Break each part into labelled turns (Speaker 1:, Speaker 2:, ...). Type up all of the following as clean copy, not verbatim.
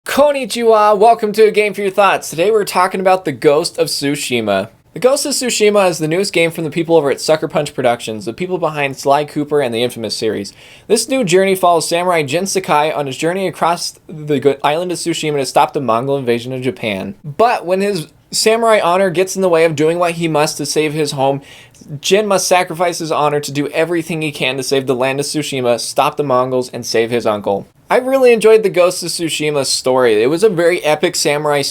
Speaker 1: Konnichiwa, welcome to A Game for Your Thoughts. Today we're talking about The Ghost of Tsushima. The Ghost of Tsushima is the newest game from the people over at Sucker Punch Productions, the people behind Sly Cooper and the Infamous series. This new journey follows samurai Jin Sakai on his journey across the island of Tsushima to stop the Mongol invasion of Japan. But when his samurai honor gets in the way of doing what he must to save his home, Jin must sacrifice his honor to do everything he can to save the land of Tsushima, stop the Mongols, and save his uncle. I really enjoyed the Ghost of Tsushima story. It was a very epic samurai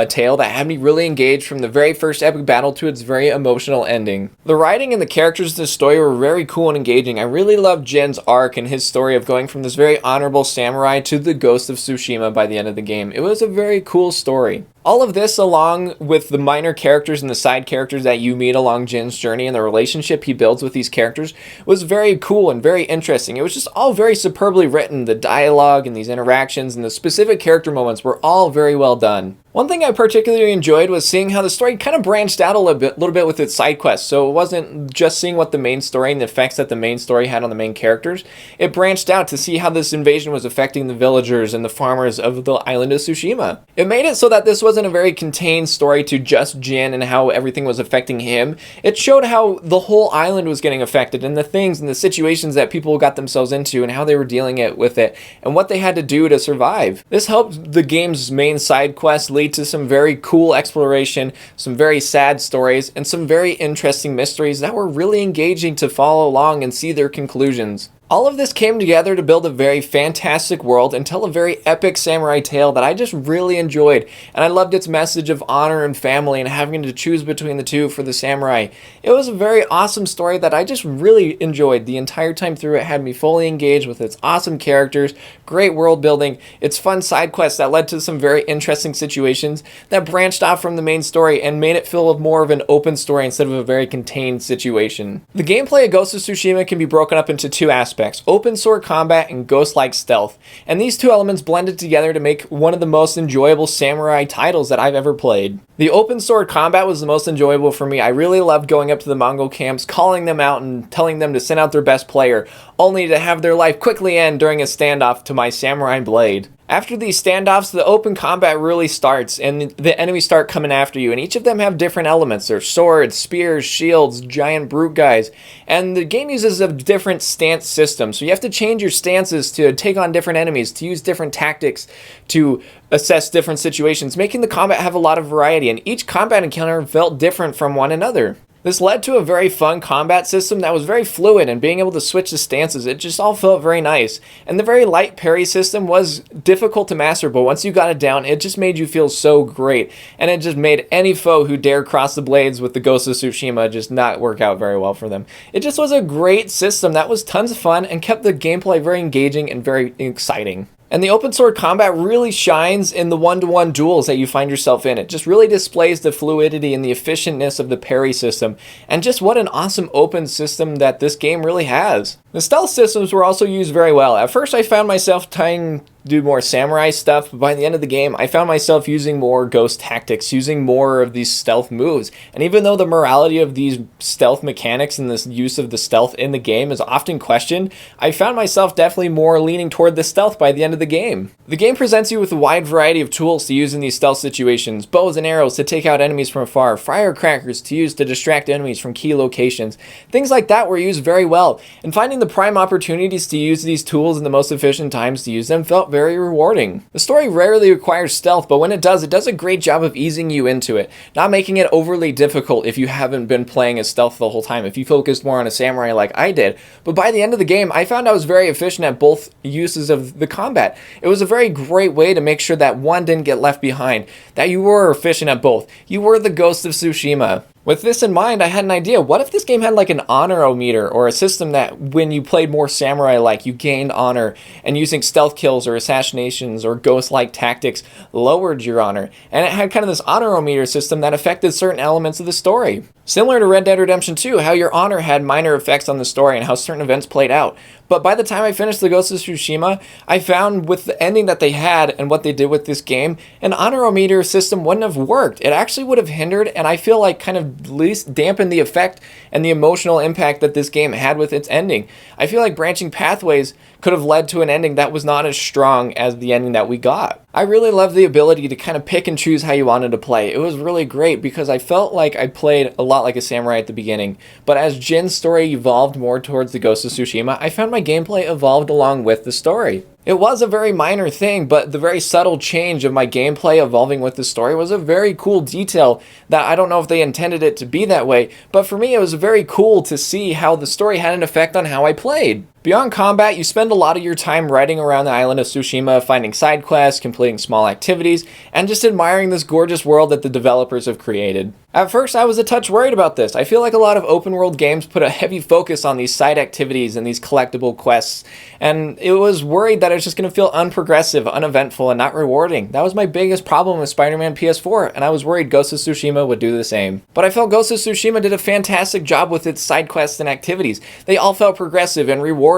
Speaker 1: tale that had me really engaged from the very first epic battle to its very emotional ending. The writing and the characters in the story were very cool and engaging. I really loved Jin's arc and his story of going from this very honorable samurai to the Ghost of Tsushima by the end of the game. It was a very cool story. All of this, along with the minor characters and the side characters that you meet along Jin's journey and the relationship he builds with these characters, was very cool and very interesting. It was just all very superbly written. The dialogue and these interactions and the specific character moments were all very well done. One thing I particularly enjoyed was seeing how the story kind of branched out a little bit with its side quests. So it wasn't just seeing what the main story and the effects that the main story had on the main characters. It branched out to see how this invasion was affecting the villagers and the farmers of the island of Tsushima. It made it so that this wasn't a very contained story to just Jin and how everything was affecting him. It showed how the whole island was getting affected and the things and the situations that people got themselves into and how they were dealing with it and what they had to do to survive. This helped the game's main side quest lead to some very cool exploration, some very sad stories, and some very interesting mysteries that were really engaging to follow along and see their conclusions. All of this came together to build a very fantastic world and tell a very epic samurai tale that I just really enjoyed, and I loved its message of honor and family and having to choose between the two for the samurai. It was a very awesome story that I just really enjoyed the entire time through. It had me fully engaged with its awesome characters, great world building, its fun side quests that led to some very interesting situations that branched off from the main story and made it feel more of an open story instead of a very contained situation. The gameplay of Ghost of Tsushima can be broken up into two aspects: open sword combat and ghost-like stealth, and these two elements blended together to make one of the most enjoyable samurai titles that I've ever played. The open sword combat was the most enjoyable for me. I really loved going up to the Mongol camps, calling them out and telling them to send out their best player, only to have their life quickly end during a standoff to my samurai blade. After these standoffs, the open combat really starts, and the enemies start coming after you, and each of them have different elements. There's swords, spears, shields, giant brute guys, and the game uses a different stance system, so you have to change your stances to take on different enemies, to use different tactics, to assess different situations, making the combat have a lot of variety, and each combat encounter felt different from one another. This led to a very fun combat system that was very fluid, and being able to switch the stances, it just all felt very nice. And the very light parry system was difficult to master, but once you got it down, it just made you feel so great. And it just made any foe who dared cross the blades with the Ghost of Tsushima just not work out very well for them. It just was a great system that was tons of fun and kept the gameplay very engaging and very exciting. And the open sword combat really shines in the one-to-one duels that you find yourself in. It just really displays the fluidity and the efficientness of the parry system, and just what an awesome open system that this game really has. The stealth systems were also used very well. At first I found myself trying to do more samurai stuff, but by the end of the game I found myself using more ghost tactics, using more of these stealth moves. And even though the morality of these stealth mechanics and this use of the stealth in the game is often questioned, I found myself definitely more leaning toward the stealth by the end of the game. The game presents you with a wide variety of tools to use in these stealth situations: bows and arrows to take out enemies from afar, firecrackers to use to distract enemies from key locations. Things like that were used very well, and finding the prime opportunities to use these tools in the most efficient times to use them felt very rewarding. The story rarely requires stealth, but when it does a great job of easing you into it, not making it overly difficult if you haven't been playing as stealth the whole time, if you focused more on a samurai like I did. But by the end of the game, I found I was very efficient at both uses of the combat. It was a very great way to make sure that one didn't get left behind, that you were efficient at both. You were the Ghost of Tsushima. With this in mind, I had an idea. What if this game had like an honor-o-meter, or a system that when you played more samurai-like, you gained honor, and using stealth kills or assassinations or ghost-like tactics lowered your honor, and it had kind of this honor-o-meter system that affected certain elements of the story. Similar to Red Dead Redemption 2, how your honor had minor effects on the story and how certain events played out. But by the time I finished the Ghost of Tsushima, I found with the ending that they had and what they did with this game, an honor-o-meter system wouldn't have worked. It actually would have hindered, and I feel like kind of at least dampen the effect and the emotional impact that this game had with its ending. I feel like branching pathways could have led to an ending that was not as strong as the ending that we got. I really loved the ability to kind of pick and choose how you wanted to play. It was really great because I felt like I played a lot like a samurai at the beginning, but as Jin's story evolved more towards the Ghost of Tsushima, I found my gameplay evolved along with the story. It was a very minor thing, but the very subtle change of my gameplay evolving with the story was a very cool detail that I don't know if they intended it to be that way, but for me it was very cool to see how the story had an effect on how I played. Beyond combat, you spend a lot of your time riding around the island of Tsushima, finding side quests, completing small activities, and just admiring this gorgeous world that the developers have created. At first, I was a touch worried about this. I feel like a lot of open world games put a heavy focus on these side activities and these collectible quests, and it was worried that it was just going to feel unprogressive, uneventful, and not rewarding. That was my biggest problem with Spider-Man PS4, and I was worried Ghost of Tsushima would do the same. But I felt Ghost of Tsushima did a fantastic job with its side quests and activities. They all felt progressive and rewarding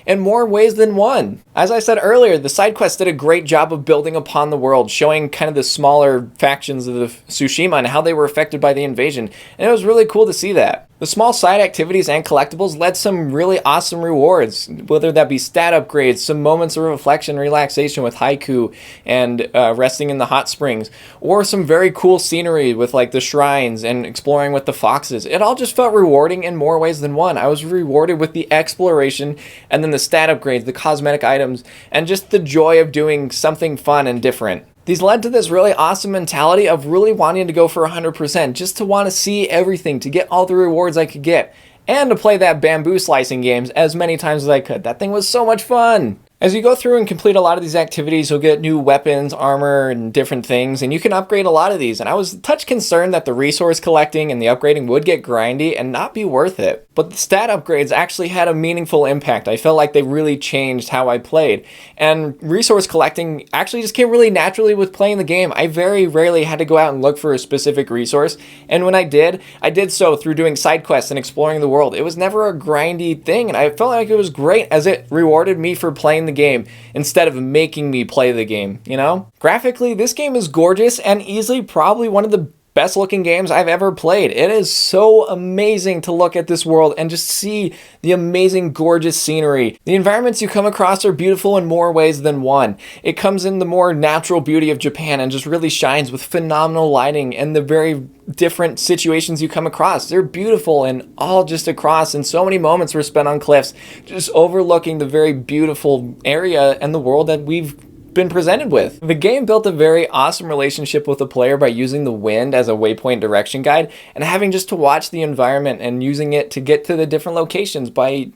Speaker 1: in more ways than one. As I said earlier, the side quests did a great job of building upon the world, showing kind of the smaller factions of the Tsushima and how they were affected by the invasion, and it was really cool to see that. The small side activities and collectibles led some really awesome rewards, whether that be stat upgrades, some moments of reflection and relaxation with haiku and resting in the hot springs, or some very cool scenery with like the shrines and exploring with the foxes. It all just felt rewarding in more ways than one. I was rewarded with the exploration and then the stat upgrades, the cosmetic items, and just the joy of doing something fun and different. These led to this really awesome mentality of really wanting to go for 100%, just to want to see everything, to get all the rewards I could get, and to play that bamboo slicing games as many times as I could. That thing was so much fun! As you go through and complete a lot of these activities, you'll get new weapons, armor, and different things, and you can upgrade a lot of these. And I was a touch concerned that the resource collecting and the upgrading would get grindy and not be worth it. But the stat upgrades actually had a meaningful impact. I felt like they really changed how I played. And resource collecting actually just came really naturally with playing the game. I very rarely had to go out and look for a specific resource. And when I did so through doing side quests and exploring the world. It was never a grindy thing, and I felt like it was great as it rewarded me for playing the game instead of making me play the game, you know? Graphically, this game is gorgeous and easily probably one of the best looking games I've ever played. It is so amazing to look at this world and just see the amazing, gorgeous scenery. The environments you come across are beautiful in more ways than one. It comes in the more natural beauty of Japan and just really shines with phenomenal lighting and the very different situations you come across. They're beautiful and all just across, and so many moments were spent on cliffs, just overlooking the very beautiful area and the world that we've been presented with. The game built a very awesome relationship with the player by using the wind as a waypoint direction guide and having just to watch the environment and using it to get to the different locations by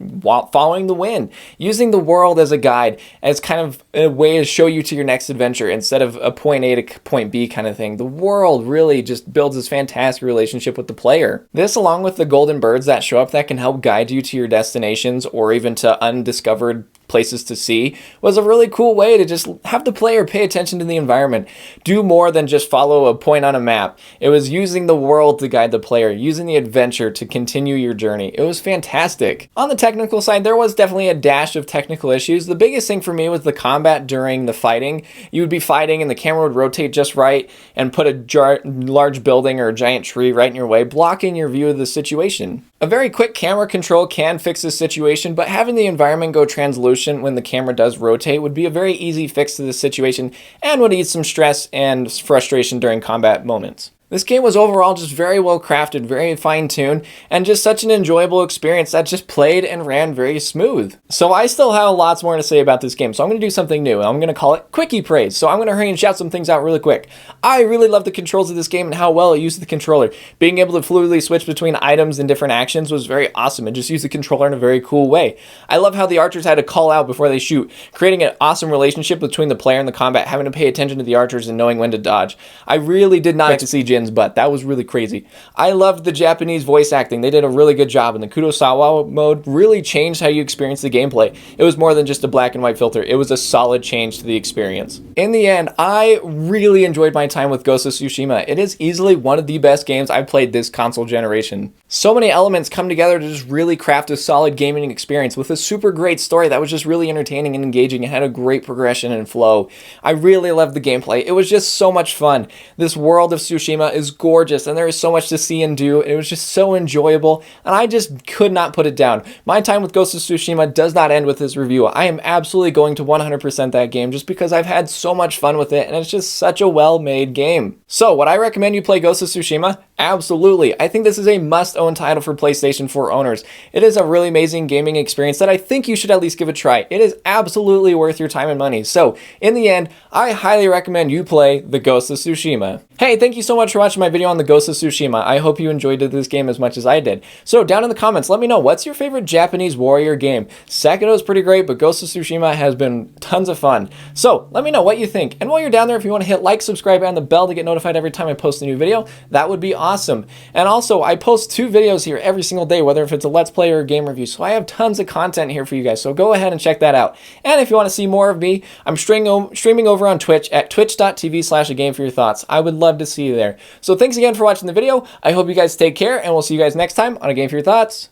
Speaker 1: following the wind. Using the world as a guide as kind of a way to show you to your next adventure instead of a point A to point B kind of thing. The world really just builds this fantastic relationship with the player. This, along with the golden birds that show up that can help guide you to your destinations or even to undiscovered places to see, was a really cool way to just have the player pay attention to the environment, do more than just follow a point on a map. It was using the world to guide the player, using the adventure to continue your journey. It was fantastic. On the technical side, there was definitely a dash of technical issues. The biggest thing for me was the combat during the fighting. You would be fighting and the camera would rotate just right and put a large building or a giant tree right in your way, blocking your view of the situation. A very quick camera control can fix this situation, but having the environment go translucent when the camera does rotate would be a very easy fix to this situation and would ease some stress and frustration during combat moments. This game was overall just very well crafted, very fine-tuned, and just such an enjoyable experience that just played and ran very smooth. So I still have lots more to say about this game, so I'm going to do something new. I'm going to call it Quickie Praise. So I'm going to hurry and shout some things out really quick. I really love the controls of this game and how well it used the controller. Being able to fluidly switch between items and different actions was very awesome. It just used the controller in a very cool way. I love how the archers had to call out before they shoot, creating an awesome relationship between the player and the combat, having to pay attention to the archers and knowing when to dodge. I really did not get to see Jin's butt. That was really crazy. I loved the Japanese voice acting. They did a really good job, and the Kurosawa mode really changed how you experience the gameplay. It was more than just a black and white filter. It was a solid change to the experience. In the end, I really enjoyed my time with Ghost of Tsushima. It is easily one of the best games I've played this console generation. So many elements come together to just really craft a solid gaming experience with a super great story that was just really entertaining and engaging and had a great progression and flow. I really loved the gameplay. It was just so much fun. This world of Tsushima Tsushima is gorgeous, and there is so much to see and do. It was just so enjoyable, and I just could not put it down. My time with Ghost of Tsushima does not end with this review. I am absolutely going to 100% that game just because I've had so much fun with it, and it's just such a well-made game. So, would I recommend you play Ghost of Tsushima? Absolutely. I think this is a must-own title for PlayStation 4 owners. It is a really amazing gaming experience that I think you should at least give a try. It is absolutely worth your time and money. So, in the end, I highly recommend you play the Ghost of Tsushima. Hey, thank you so much for watching my video on the Ghost of Tsushima. I hope you enjoyed this game as much as I did. So down in the comments, let me know, what's your favorite Japanese warrior game? Sekiro is pretty great, but Ghost of Tsushima has been tons of fun. So let me know what you think. And while you're down there, if you want to hit like, subscribe, and the bell to get notified every time I post a new video, that would be awesome. And also, I post 2 videos here every single day, whether if it's a Let's Play or a game review. So I have tons of content here for you guys. So go ahead and check that out. And if you want to see more of me, I'm streaming over on Twitch at twitch.tv/agameforyourthoughts. I would love to see you there. So thanks again for watching the video. I hope you guys take care, and we'll see you guys next time on A Game for Your Thoughts.